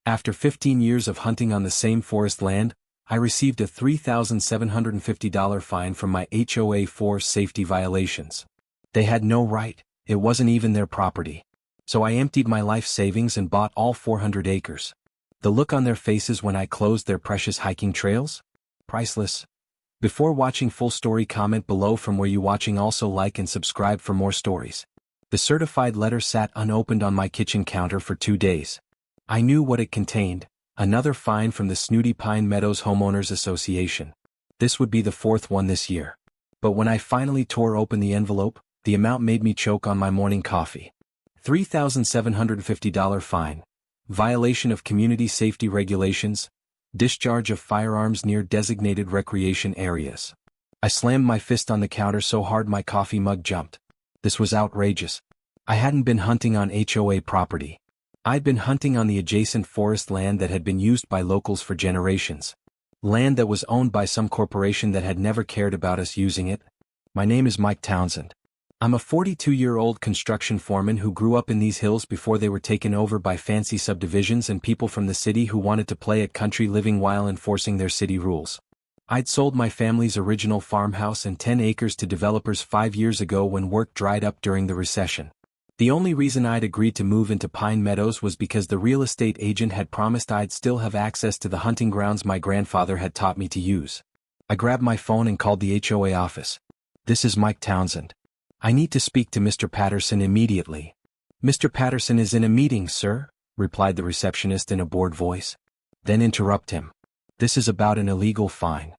After 15 years of hunting on the same forest land, I received a $3,750 fine from my HOA for safety violations. They had no right, it wasn't even their property. So I emptied my life savings and bought all 400 acres. The look on their faces when I closed their precious hiking trails? Priceless. Before watching full story, comment below from where you watching, also like and subscribe for more stories. The certified letter sat unopened on my kitchen counter for 2 days. I knew what it contained, another fine from the snooty Pine Meadows Homeowners Association. This would be the 4th one this year. But when I finally tore open the envelope, the amount made me choke on my morning coffee. $3,750 fine. Violation of community safety regulations. Discharge of firearms near designated recreation areas. I slammed my fist on the counter so hard my coffee mug jumped. This was outrageous. I hadn't been hunting on HOA property. I'd been hunting on the adjacent forest land that had been used by locals for generations. Land that was owned by some corporation that had never cared about us using it. My name is Mike Townsend. I'm a 42-year-old construction foreman who grew up in these hills before they were taken over by fancy subdivisions and people from the city who wanted to play at country living while enforcing their city rules. I'd sold my family's original farmhouse and 10 acres to developers 5 years ago when work dried up during the recession. The only reason I'd agreed to move into Pine Meadows was because the real estate agent had promised I'd still have access to the hunting grounds my grandfather had taught me to use. I grabbed my phone and called the HOA office. This is Mike Townsend. I need to speak to Mr. Patterson immediately. Mr. Patterson is in a meeting, sir, replied the receptionist in a bored voice. Then interrupt him. This is about an illegal fine.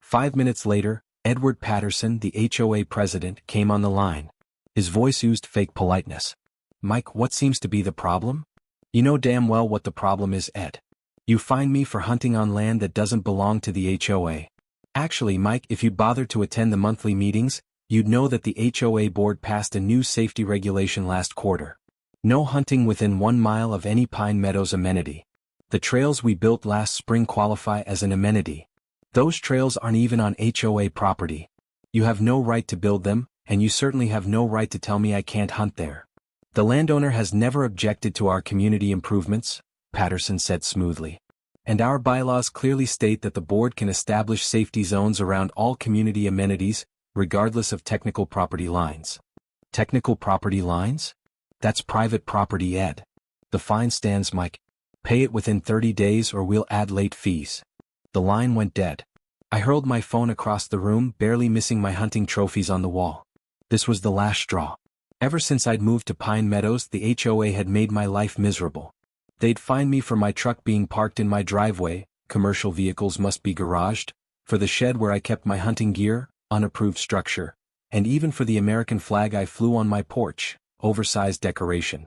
5 minutes later, Edward Patterson, the HOA president, came on the line. His voice oozed fake politeness. Mike, what seems to be the problem? You know damn well what the problem is, Ed. You fined me for hunting on land that doesn't belong to the HOA. Actually, Mike, if you'd bothered to attend the monthly meetings, you'd know that the HOA board passed a new safety regulation last quarter. No hunting within 1 mile of any Pine Meadows amenity. The trails we built last spring qualify as an amenity. Those trails aren't even on HOA property. You have no right to build them, and you certainly have no right to tell me I can't hunt there. The landowner has never objected to our community improvements, Patterson said smoothly. And our bylaws clearly state that the board can establish safety zones around all community amenities, regardless of technical property lines. Technical property lines? That's private property, Ed. The fine stands, Mike. Pay it within 30 days or we'll add late fees. The line went dead. I hurled my phone across the room, barely missing my hunting trophies on the wall. This was the last straw. Ever since I'd moved to Pine Meadows, the HOA had made my life miserable. They'd fine me for my truck being parked in my driveway, commercial vehicles must be garaged, for the shed where I kept my hunting gear, unapproved structure, and even for the American flag I flew on my porch, oversized decoration.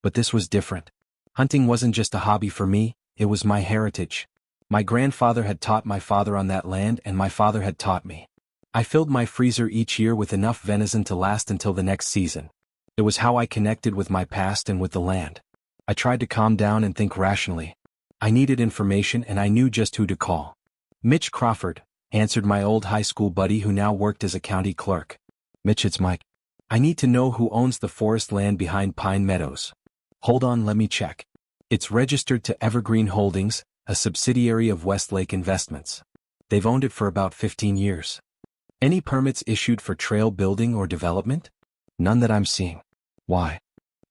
But this was different. Hunting wasn't just a hobby for me, it was my heritage. My grandfather had taught my father on that land and my father had taught me. I filled my freezer each year with enough venison to last until the next season. It was how I connected with my past and with the land. I tried to calm down and think rationally. I needed information and I knew just who to call. Mitch Crawford, answered my old high school buddy who now worked as a county clerk. Mitch, it's Mike. I need to know who owns the forest land behind Pine Meadows. Hold on, let me check. It's registered to Evergreen Holdings, a subsidiary of Westlake Investments. They've owned it for about 15 years. Any permits issued for trail building or development? None that I'm seeing. Why?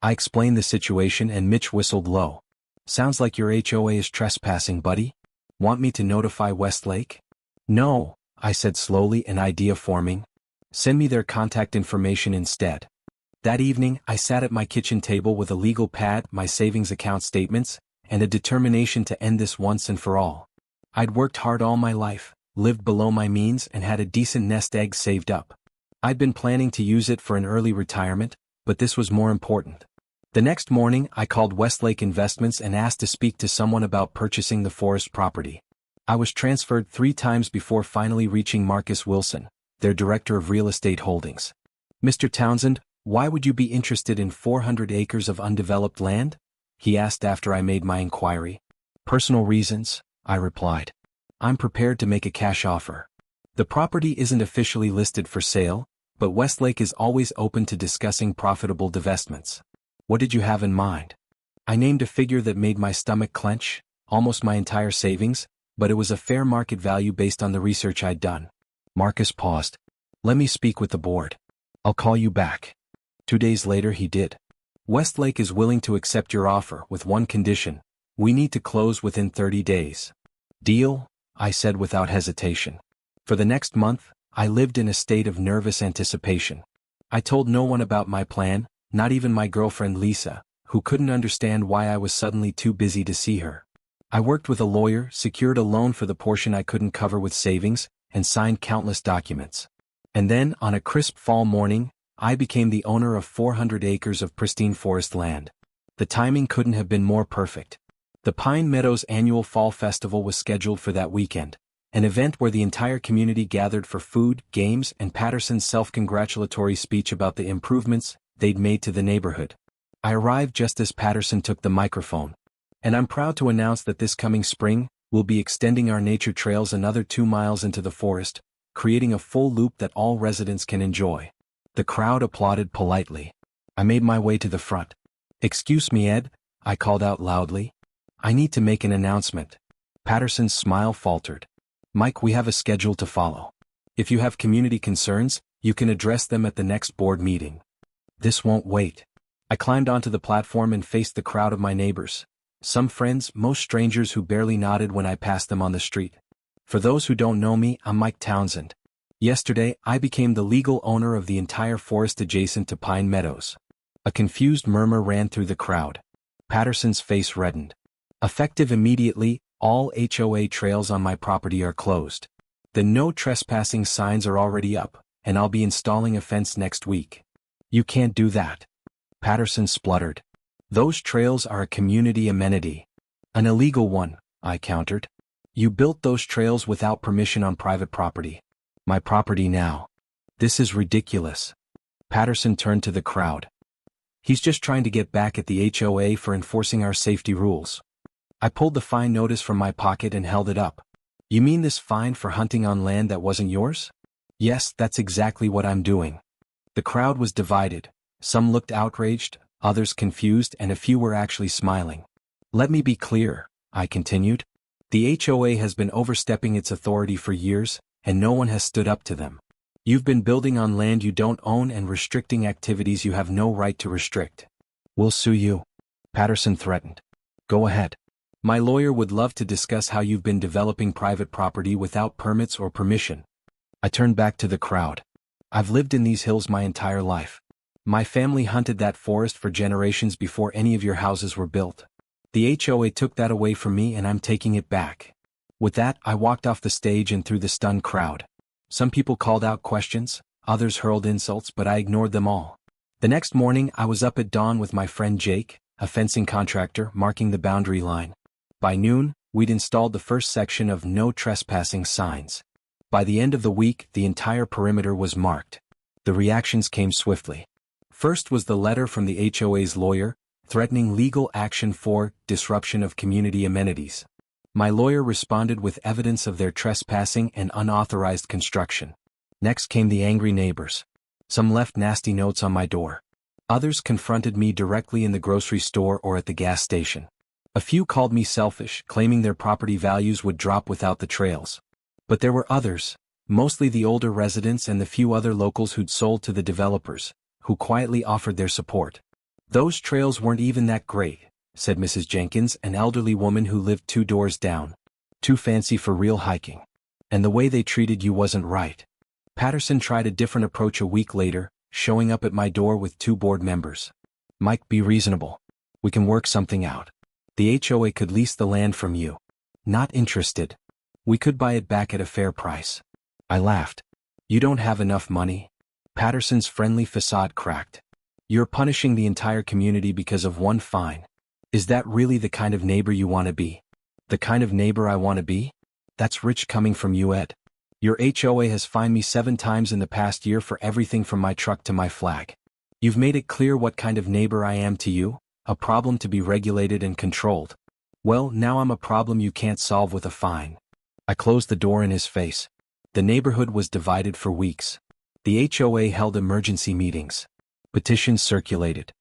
I explained the situation and Mitch whistled low. Sounds like your HOA is trespassing, buddy. Want me to notify Westlake? No, I said slowly, an idea forming. Send me their contact information instead. That evening, I sat at my kitchen table with a legal pad, my savings account statements, and a determination to end this once and for all. I'd worked hard all my life, lived below my means and had a decent nest egg saved up. I'd been planning to use it for an early retirement, but this was more important. The next morning, I called Westlake Investments and asked to speak to someone about purchasing the forest property. I was transferred 3 times before finally reaching Marcus Wilson, their director of real estate holdings. Mr. Townsend, why would you be interested in 400 acres of undeveloped land? He asked after I made my inquiry. Personal reasons, I replied. I'm prepared to make a cash offer. The property isn't officially listed for sale, but Westlake is always open to discussing profitable divestments. What did you have in mind? I named a figure that made my stomach clench, almost my entire savings, but it was a fair market value based on the research I'd done. Marcus paused. Let me speak with the board. I'll call you back. 2 days later he did. Westlake is willing to accept your offer with one condition. We need to close within 30 days. Deal? I said without hesitation. For the next month, I lived in a state of nervous anticipation. I told no one about my plan, not even my girlfriend Lisa, who couldn't understand why I was suddenly too busy to see her. I worked with a lawyer, secured a loan for the portion I couldn't cover with savings, and signed countless documents. And then, on a crisp fall morning, I became the owner of 400 acres of pristine forest land. The timing couldn't have been more perfect. The Pine Meadows annual Fall Festival was scheduled for that weekend, an event where the entire community gathered for food, games, and Patterson's self-congratulatory speech about the improvements they'd made to the neighborhood. I arrived just as Patterson took the microphone. And I'm proud to announce that this coming spring, we'll be extending our nature trails another 2 miles into the forest, creating a full loop that all residents can enjoy. The crowd applauded politely. I made my way to the front. Excuse me, Ed, I called out loudly. I need to make an announcement. Patterson's smile faltered. Mike, we have a schedule to follow. If you have community concerns, you can address them at the next board meeting. This won't wait. I climbed onto the platform and faced the crowd of my neighbors. Some friends, most strangers who barely nodded when I passed them on the street. For those who don't know me, I'm Mike Townsend. Yesterday, I became the legal owner of the entire forest adjacent to Pine Meadows. A confused murmur ran through the crowd. Patterson's face reddened. Effective immediately, all HOA trails on my property are closed. The no trespassing signs are already up, and I'll be installing a fence next week. You can't do that. Patterson spluttered. Those trails are a community amenity. An illegal one, I countered. You built those trails without permission on private property. My property now. This is ridiculous. Patterson turned to the crowd. He's just trying to get back at the HOA for enforcing our safety rules. I pulled the fine notice from my pocket and held it up. You mean this fine for hunting on land that wasn't yours? Yes, that's exactly what I'm doing. The crowd was divided. Some looked outraged, others confused, and a few were actually smiling. Let me be clear, I continued. The HOA has been overstepping its authority for years, and no one has stood up to them. You've been building on land you don't own and restricting activities you have no right to restrict. We'll sue you. Patterson threatened. Go ahead. My lawyer would love to discuss how you've been developing private property without permits or permission. I turned back to the crowd. I've lived in these hills my entire life. My family hunted that forest for generations before any of your houses were built. The HOA took that away from me and I'm taking it back. With that, I walked off the stage and through the stunned crowd. Some people called out questions, others hurled insults, but I ignored them all. The next morning, I was up at dawn with my friend Jake, a fencing contractor, marking the boundary line. By noon, we'd installed the first section of no trespassing signs. By the end of the week, the entire perimeter was marked. The reactions came swiftly. First was the letter from the HOA's lawyer, threatening legal action for disruption of community amenities. My lawyer responded with evidence of their trespassing and unauthorized construction. Next came the angry neighbors. Some left nasty notes on my door. Others confronted me directly in the grocery store or at the gas station. A few called me selfish, claiming their property values would drop without the trails. But there were others, mostly the older residents and the few other locals who'd sold to the developers, who quietly offered their support. Those trails weren't even that great, said Mrs. Jenkins, an elderly woman who lived 2 doors down. Too fancy for real hiking. And the way they treated you wasn't right. Patterson tried a different approach a week later, showing up at my door with 2 board members. Mike, be reasonable. We can work something out. The HOA could lease the land from you. Not interested. We could buy it back at a fair price. I laughed. You don't have enough money? Patterson's friendly facade cracked. You're punishing the entire community because of one fine. Is that really the kind of neighbor you want to be? The kind of neighbor I want to be? That's rich coming from you, Ed. Your HOA has fined me 7 times in the past year for everything from my truck to my flag. You've made it clear what kind of neighbor I am to you, a problem to be regulated and controlled. Well, now I'm a problem you can't solve with a fine. I closed the door in his face. The neighborhood was divided for weeks. The HOA held emergency meetings. Petitions circulated.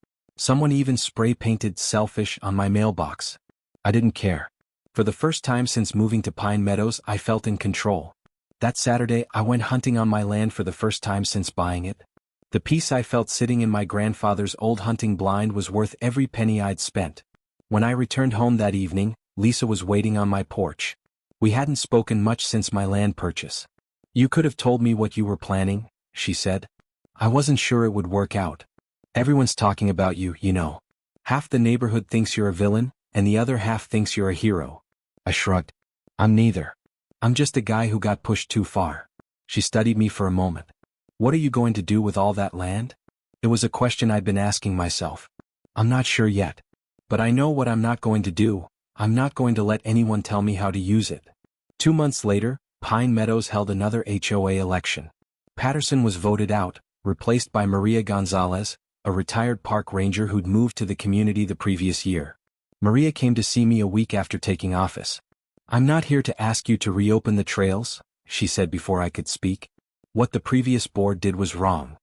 Someone even spray-painted "selfish" on my mailbox. I didn't care. For the first time since moving to Pine Meadows, I felt in control. That Saturday, I went hunting on my land for the first time since buying it. The peace I felt sitting in my grandfather's old hunting blind was worth every penny I'd spent. When I returned home that evening, Lisa was waiting on my porch. We hadn't spoken much since my land purchase. "You could have told me what you were planning," she said. "I wasn't sure it would work out. Everyone's talking about you, you know. Half the neighborhood thinks you're a villain, and the other half thinks you're a hero." I shrugged. "I'm neither. I'm just a guy who got pushed too far." She studied me for a moment. "What are you going to do with all that land?" It was a question I'd been asking myself. "I'm not sure yet. But I know what I'm not going to do. I'm not going to let anyone tell me how to use it." 2 months later, Pine Meadows held another HOA election. Patterson was voted out, replaced by Maria Gonzalez, a retired park ranger who'd moved to the community the previous year. Maria came to see me a week after taking office. "I'm not here to ask you to reopen the trails," she said before I could speak. "What the previous board did was wrong."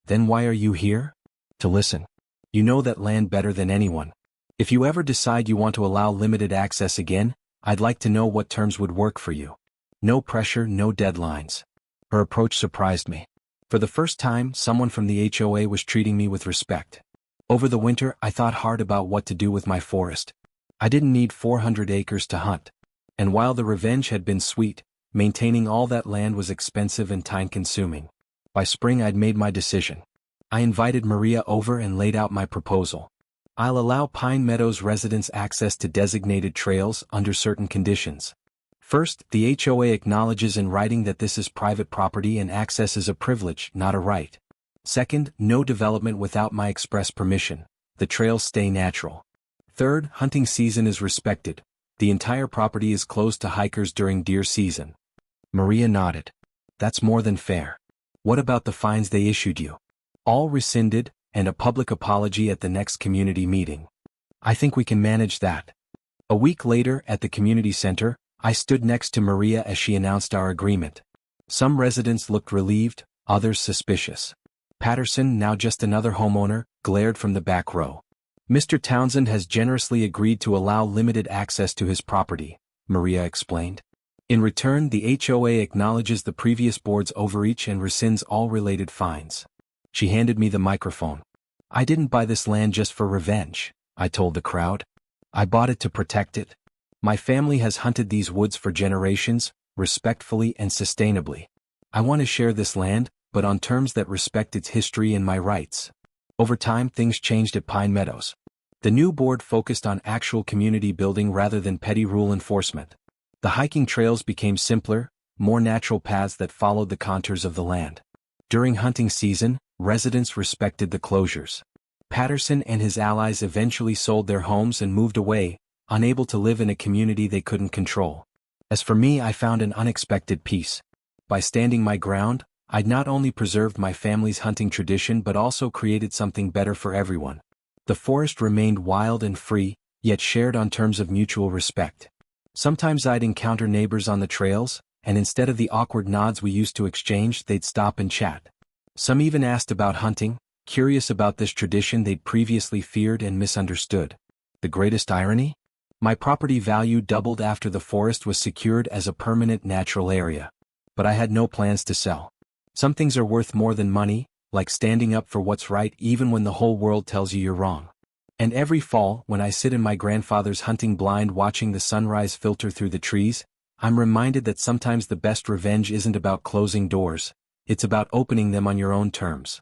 "Then why are you here?" "To listen. You know that land better than anyone. If you ever decide you want to allow limited access again, I'd like to know what terms would work for you. No pressure, no deadlines." Her approach surprised me. For the first time, someone from the HOA was treating me with respect. Over the winter, I thought hard about what to do with my forest. I didn't need 400 acres to hunt. And while the revenge had been sweet, maintaining all that land was expensive and time-consuming. By spring I'd made my decision. I invited Maria over and laid out my proposal. "I'll allow Pine Meadows residents access to designated trails under certain conditions. First, the HOA acknowledges in writing that this is private property and access is a privilege, not a right. Second, no development without my express permission. The trails stay natural. Third, hunting season is respected. The entire property is closed to hikers during deer season." Maria nodded. "That's more than fair. What about the fines they issued you?" "All rescinded, and a public apology at the next community meeting. I think we can manage that." A week later, at the community center, I stood next to Maria as she announced our agreement. Some residents looked relieved, others suspicious. Patterson, now just another homeowner, glared from the back row. "Mr. Townsend has generously agreed to allow limited access to his property," Maria explained. "In return, the HOA acknowledges the previous board's overreach and rescinds all related fines." She handed me the microphone. "I didn't buy this land just for revenge," I told the crowd. "I bought it to protect it. My family has hunted these woods for generations, respectfully and sustainably. I want to share this land, but on terms that respect its history and my rights." Over time, things changed at Pine Meadows. The new board focused on actual community building rather than petty rule enforcement. The hiking trails became simpler, more natural paths that followed the contours of the land. During hunting season, residents respected the closures. Patterson and his allies eventually sold their homes and moved away, unable to live in a community they couldn't control. As for me, I found an unexpected peace. By standing my ground, I'd not only preserved my family's hunting tradition but also created something better for everyone. The forest remained wild and free, yet shared on terms of mutual respect. Sometimes I'd encounter neighbors on the trails, and instead of the awkward nods we used to exchange, they'd stop and chat. Some even asked about hunting, curious about this tradition they'd previously feared and misunderstood. The greatest irony? My property value doubled after the forest was secured as a permanent natural area. But I had no plans to sell. Some things are worth more than money, like standing up for what's right even when the whole world tells you you're wrong. And every fall, when I sit in my grandfather's hunting blind watching the sunrise filter through the trees, I'm reminded that sometimes the best revenge isn't about closing doors, it's about opening them on your own terms.